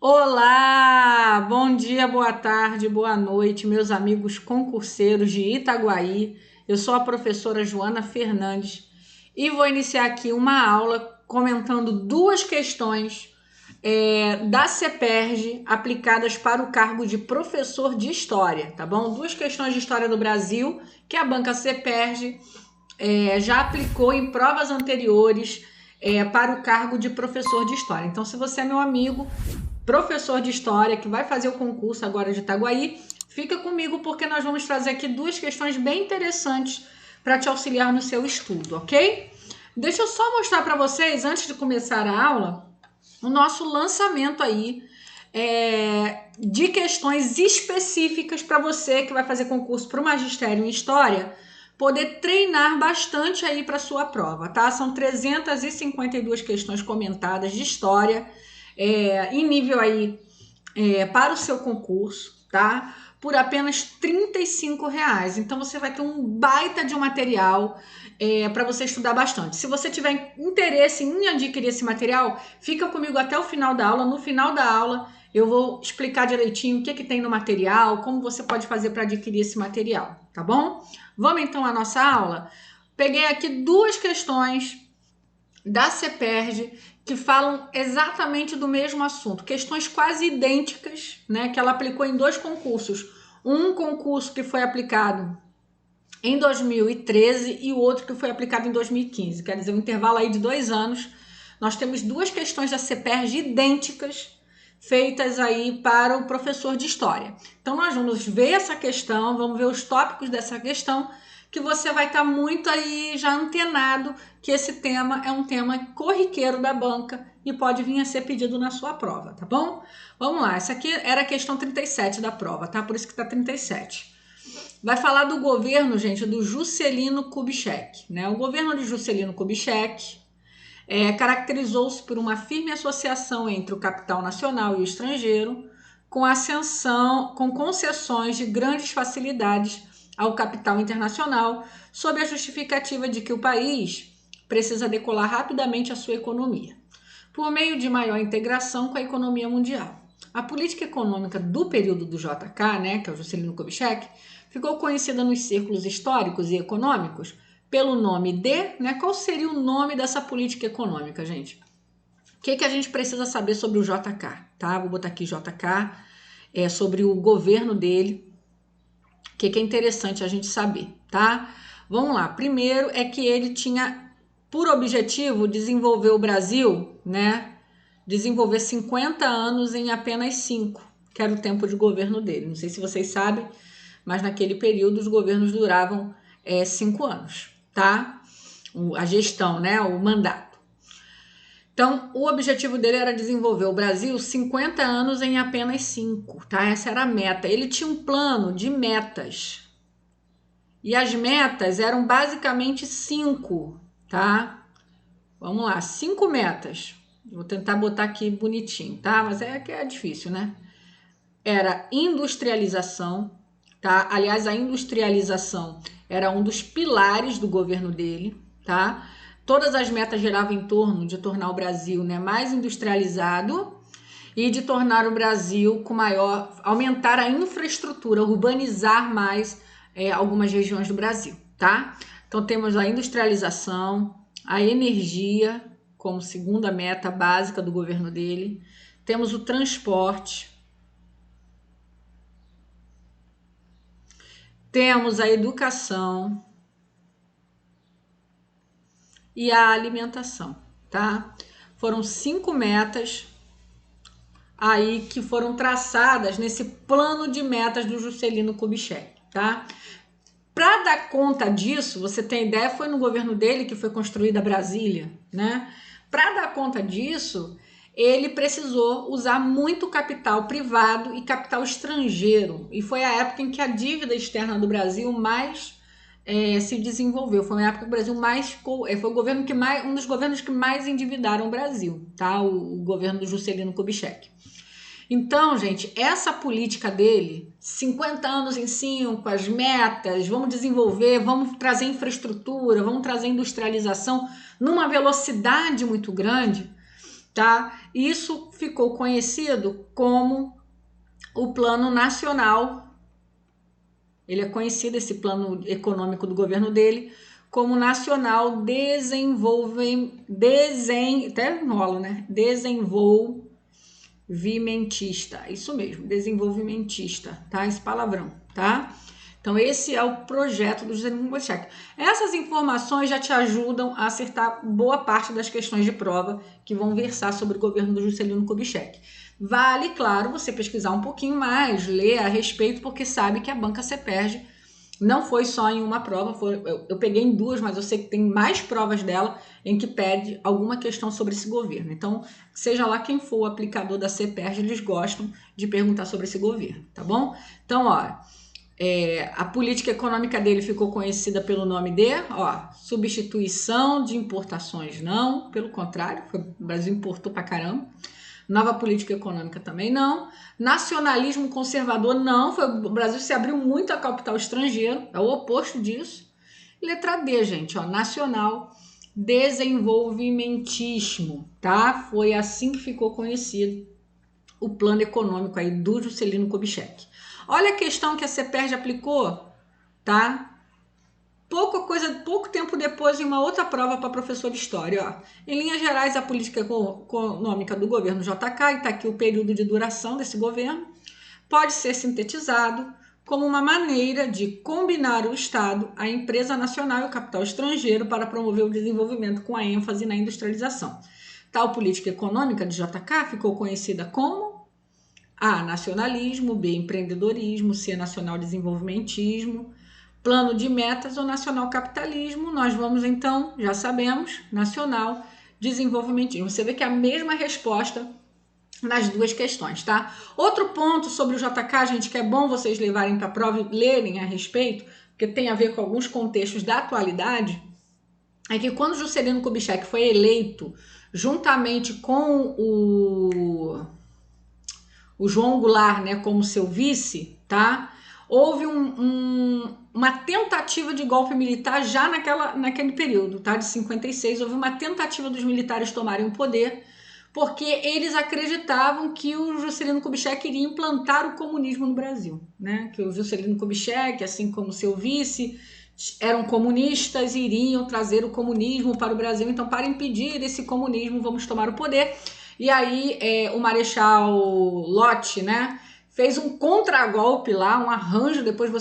Olá, bom dia, boa tarde, boa noite, meus amigos concurseiros de Itaguaí. Eu sou a professora Joana Fernandes e vou iniciar aqui uma aula comentando duas questões da CEPERJ aplicadas para o cargo de professor de História, tá bom? Duas questões de História do Brasil que a banca CEPERJ já aplicou em provas anteriores para o cargo de professor de História. Então, se você é meu amigo, professor de História, que vai fazer o concurso agora de Itaguaí, fica comigo porque nós vamos trazer aqui duas questões bem interessantes para te auxiliar no seu estudo, ok? Deixa eu só mostrar para vocês, antes de começar a aula, o nosso lançamento aí de questões específicas para você que vai fazer concurso para o Magistério em História, poder treinar bastante aí para sua prova, tá? São 352 questões comentadas de História, em nível aí para o seu concurso, tá? Por apenas R$ 35. Então você vai ter um baita de um material para você estudar bastante. Se você tiver interesse em adquirir esse material, fica comigo até o final da aula. No final da aula eu vou explicar direitinho o que tem no material, como você pode fazer para adquirir esse material, tá bom? Vamos então à nossa aula? Peguei aqui duas questões da CEPERJ que falam exatamente do mesmo assunto, questões quase idênticas, né, que ela aplicou em dois concursos. Um concurso que foi aplicado em 2013 e o outro que foi aplicado em 2015, quer dizer, um intervalo aí de 2 anos. Nós temos duas questões da CEPERJ idênticas feitas aí para o professor de História. Então, nós vamos ver essa questão, vamos ver os tópicos dessa questão, que você vai estar muito aí já antenado que esse tema é um tema corriqueiro da banca e pode vir a ser pedido na sua prova, tá bom? Vamos lá, essa aqui era a questão 37 da prova, tá? Por isso que tá 37. Vai falar do governo, gente, do Juscelino Kubitschek, né? O governo de Juscelino Kubitschek caracterizou-se por uma firme associação entre o capital nacional e o estrangeiro, com concessões de grandes facilidades ao capital internacional, sob a justificativa de que o país precisa decolar rapidamente a sua economia, por meio de maior integração com a economia mundial. A política econômica do período do JK, né, que é o Juscelino Kubitschek, ficou conhecida nos círculos históricos e econômicos pelo nome de, né, qual seria o nome dessa política econômica, gente? O que a gente precisa saber sobre o JK, tá? Vou botar aqui JK, sobre o governo dele, o que é interessante a gente saber, tá? Vamos lá. Primeiro é que ele tinha por objetivo desenvolver o Brasil, né? Desenvolver 50 anos em apenas 5, que era o tempo de governo dele. Não sei se vocês sabem, mas naquele período os governos duravam 5 anos, tá? A gestão, né? O mandato. Então, o objetivo dele era desenvolver o Brasil 50 anos em apenas 5, tá? Essa era a meta. Ele tinha um plano de metas. E as metas eram basicamente 5, tá? Vamos lá, 5 metas. Vou tentar botar aqui bonitinho, tá? Mas que é difícil, né? Era industrialização, tá? Aliás, a industrialização era um dos pilares do governo dele, tá? Todas as metas giravam em torno de tornar o Brasil, né, mais industrializado e de tornar o Brasil com aumentar a infraestrutura, urbanizar mais algumas regiões do Brasil, tá? Então temos a industrialização, a energia como segunda meta básica do governo dele, temos o transporte, temos a educação e a alimentação, tá? Foram 5 metas aí que foram traçadas nesse plano de metas do Juscelino Kubitschek, tá? Para dar conta disso, você tem ideia, foi no governo dele que foi construída Brasília, né? Para dar conta disso, ele precisou usar muito capital privado e capital estrangeiro, e foi a época em que a dívida externa do Brasil mais se desenvolveu. Foi uma época que o Brasil foi o governo que mais, um dos governos que mais endividaram o Brasil, tá? O governo do Juscelino Kubitschek. Então, gente, essa política dele, 50 anos em 5, as metas, vamos desenvolver, vamos trazer infraestrutura, vamos trazer industrialização numa velocidade muito grande, tá? Isso ficou conhecido como o Plano Nacional. Ele é conhecido, esse plano econômico do governo dele, como Nacional Desenvolvimentista. Isso mesmo, desenvolvimentista, tá? Esse palavrão, tá? Então, esse é o projeto do Juscelino Kubitschek. Essas informações já te ajudam a acertar boa parte das questões de prova que vão versar sobre o governo do Juscelino Kubitschek. Vale, claro, você pesquisar um pouquinho mais, ler a respeito, porque sabe que a banca CEPERJ não foi só em uma prova, eu peguei em duas, mas eu sei que tem mais provas dela em que pede alguma questão sobre esse governo. Então, seja lá quem for o aplicador da CEPERJ, eles gostam de perguntar sobre esse governo, tá bom? Então, ó, a política econômica dele ficou conhecida pelo nome de, substituição de importações, não, pelo contrário, o Brasil importou pra caramba. Nova política econômica também não. Nacionalismo conservador não. O Brasil se abriu muito a capital estrangeiro. É o oposto disso. Letra D, gente. Nacional desenvolvimentismo. Tá? Foi assim que ficou conhecido o plano econômico aí do Juscelino Kubitschek. Olha a questão que a CEPERJ aplicou. Tá? Pouco tempo depois, em uma outra prova para professor de história. Em linhas gerais, a política econômica do governo JK, e está aqui o período de duração desse governo, pode ser sintetizado como uma maneira de combinar o Estado, a empresa nacional e o capital estrangeiro para promover o desenvolvimento com a ênfase na industrialização. Tal política econômica de JK ficou conhecida como A. Nacionalismo, B. Empreendedorismo, C. Nacional Desenvolvimentismo, plano de metas ou nacional capitalismo. Nós vamos então, já sabemos, nacional desenvolvimentismo. Você vê que é a mesma resposta nas duas questões, tá? Outro ponto sobre o JK, gente, que é bom vocês levarem para a prova e lerem a respeito, porque tem a ver com alguns contextos da atualidade, é que quando Juscelino Kubitschek foi eleito juntamente com o João Goulart, né, como seu vice, tá? Houve uma tentativa de golpe militar já naquele período, tá? De 56, houve uma tentativa dos militares tomarem o poder, porque eles acreditavam que o Juscelino Kubitschek iria implantar o comunismo no Brasil, né? Que o Juscelino Kubitschek, assim como seu vice, eram comunistas e iriam trazer o comunismo para o Brasil. Então, para impedir esse comunismo, vamos tomar o poder. E aí, o Marechal Lott, né, fez um contragolpe lá, um arranjo, depois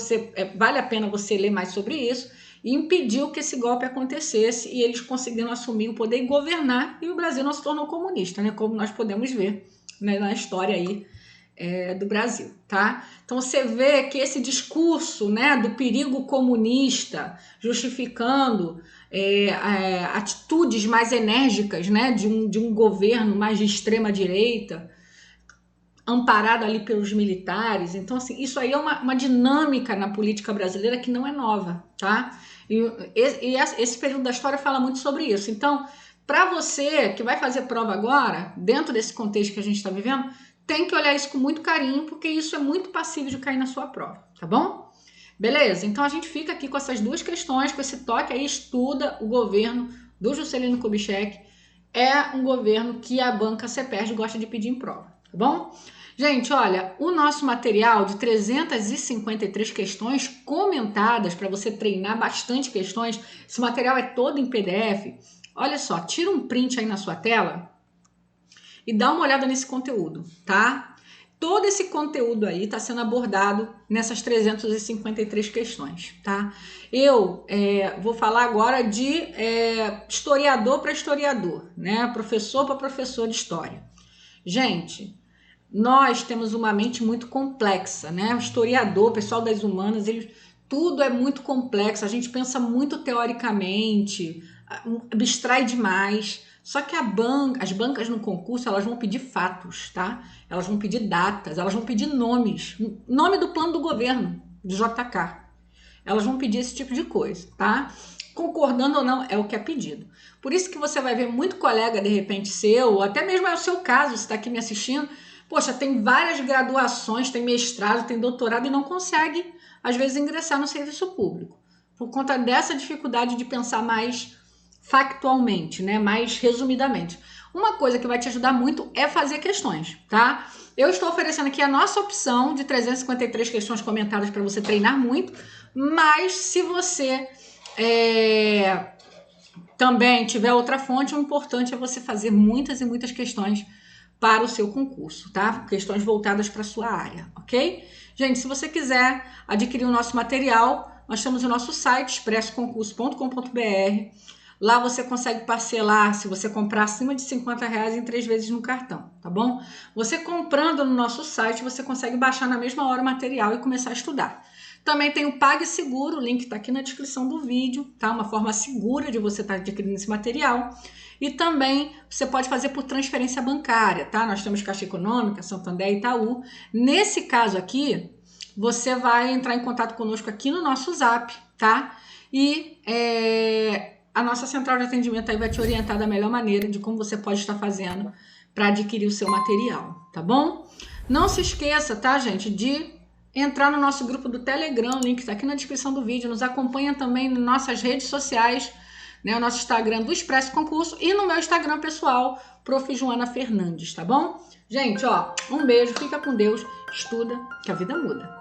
vale a pena você ler mais sobre isso, e impediu que esse golpe acontecesse, e eles conseguiram assumir o poder e governar, e o Brasil não se tornou comunista, né, como nós podemos ver, né, na história aí do Brasil, tá? Então você vê que esse discurso, né, do perigo comunista, justificando atitudes mais enérgicas, né, de um governo mais de extrema direita, amparado ali pelos militares. Então, assim, isso aí é uma dinâmica na política brasileira que não é nova, tá? E esse período da história fala muito sobre isso. Então, para você que vai fazer prova agora, dentro desse contexto que a gente está vivendo, tem que olhar isso com muito carinho, porque isso é muito passível de cair na sua prova, tá bom? Beleza? Então a gente fica aqui com essas duas questões, com esse toque aí, estuda o governo do Juscelino Kubitschek. É um governo que a banca CEPERJ gosta de pedir em prova, tá bom? Gente, olha, o nosso material de 353 questões comentadas, para você treinar bastante questões, esse material é todo em PDF. Olha só, tira um print aí na sua tela e dá uma olhada nesse conteúdo, tá? Todo esse conteúdo aí está sendo abordado nessas 353 questões, tá? Eu vou falar agora de historiador para historiador, né? Professor para professor de história. Gente, nós temos uma mente muito complexa, né? O historiador, o pessoal das humanas, tudo é muito complexo, a gente pensa muito teoricamente, abstrai demais. Só que as bancas no concurso, elas vão pedir fatos, tá? Elas vão pedir datas, elas vão pedir nomes, nome do plano do governo, do JK. Elas vão pedir esse tipo de coisa, tá? Concordando ou não, é o que é pedido. Por isso que você vai ver muito colega, de repente, seu, ou até mesmo é o seu caso, você está aqui me assistindo, poxa, tem várias graduações, tem mestrado, tem doutorado e não consegue, às vezes, ingressar no serviço público. Por conta dessa dificuldade de pensar mais factualmente, né? Mais resumidamente. Uma coisa que vai te ajudar muito é fazer questões, tá? Eu estou oferecendo aqui a nossa opção de 353 questões comentadas para você treinar muito, mas se você também tiver outra fonte, o importante é você fazer muitas e muitas questões para o seu concurso, tá? Questões voltadas para a sua área, ok? Gente, se você quiser adquirir o nosso material, nós temos o nosso site, expressoconcurso.com.br. Lá você consegue parcelar, se você comprar acima de R$50 em 3 vezes no cartão, tá bom? Você comprando no nosso site, você consegue baixar na mesma hora o material e começar a estudar. Também tem o PagSeguro, o link está aqui na descrição do vídeo, tá? Uma forma segura de você estar adquirindo esse material. E também você pode fazer por transferência bancária, tá? Nós temos Caixa Econômica, Santander e Itaú. Nesse caso aqui, você vai entrar em contato conosco aqui no nosso Zap, tá? E a nossa central de atendimento aí vai te orientar da melhor maneira de como você pode estar fazendo para adquirir o seu material, tá bom? Não se esqueça, tá, gente, de entrar no nosso grupo do Telegram, o link está aqui na descrição do vídeo. Nos acompanha também nas nossas redes sociais, né, o nosso Instagram do Expresso Concurso e no meu Instagram pessoal, Prof. Joana Fernandes, tá bom? Gente, ó, um beijo, fica com Deus, estuda, que a vida muda.